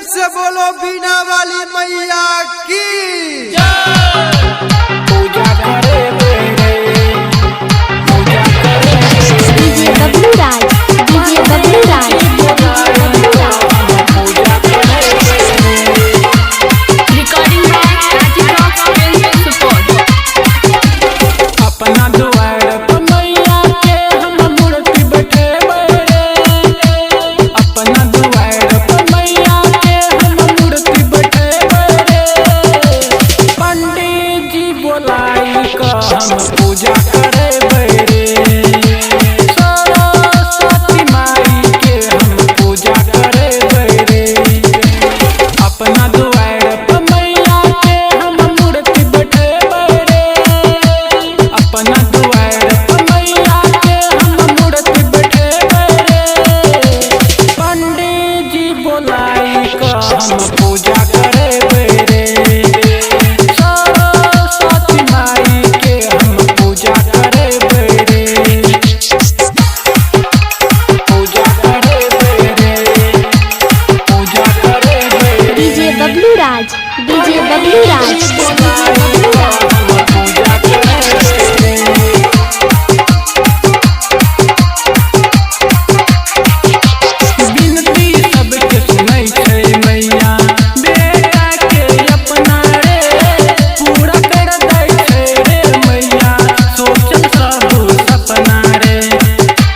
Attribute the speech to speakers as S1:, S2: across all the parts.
S1: से बोलो बीना वाली मैया की
S2: पूजा करे
S3: DJ Bablu Raj recording by Rajeev film support.
S2: अपना द्वार पर मैया के हम मूर्ति बैठेबे रे। अपना द्वार पर मैया के हम मूर्ति बैठेबे रे। पंडित जी बोलाई का हम पूजा करेबे रे। सरस्वती माई के हम पूजा करेबे रे। अपना द्वार पर मैया के हम मूर्ति बैठेबे रे। अपना द्वार पर मैया के हम मूर्ति बैठेबे रे। पंडित जी बोलाई का हम पूजा करेबे रे। सरस्वती माई के हम पूजा करेबे रे। पूजा करेबे रे। पूजा करेबे रे।
S3: डीजे बबलू राज
S2: बिनती सबके सुनै छै मैया बेटा के अपना रे। पूरा कर दै छै रे मैया सोचल सब सपना रे।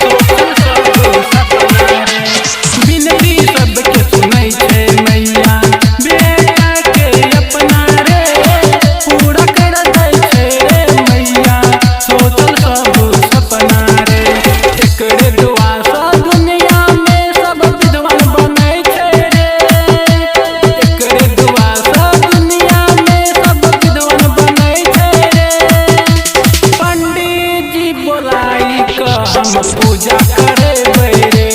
S2: सोचल सब सपना रे। बिनती सबके सुनै छै मैया बेटा के अपना रे। पूरा कर दै छै रे मैया सोचल सब सपना रे। एकरे दुआ सँ दुनिया में सब विद्वान बनै छै रे। एकरे दुआ सँ दुनिया में सब विद्वान बनै छै रे। पंडित जी बोलाई का हम पूजा करेबे रे।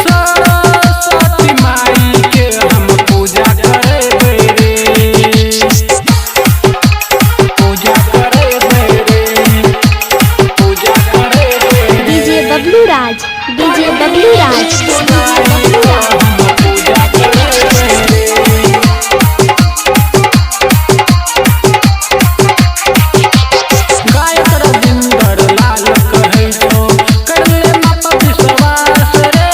S2: सरस्वती माई के हम पूजा करेबे रे। पूजा करेबे रे। पूजा करेबे रे।
S3: डीजे बबलू राज
S2: गायक रविंदर लाल कहै छो करले माप विश्वास रे।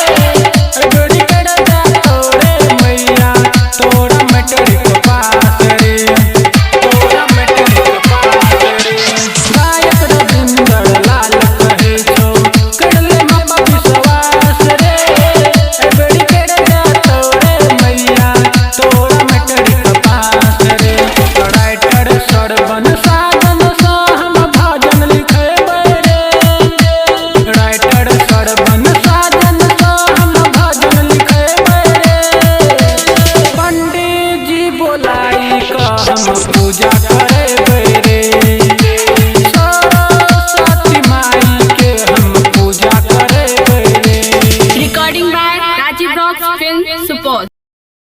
S2: डोरी कर जा तोरे मैया तोरा मैट्रिक पास रे। तोरा मैट्रिक पास रे। गायक रविंदर लाल कहै छो करले माप विश्वास रे। डोरी कर जा तोरे मैया तोरा मैट्रिक पास रे। राइटर सरवन साधन सँ हम भजन लिखेबे रे। राइटर सरवन साधन सँ हम भजन लिखेबे रे। पंडित जी बोलाई का हम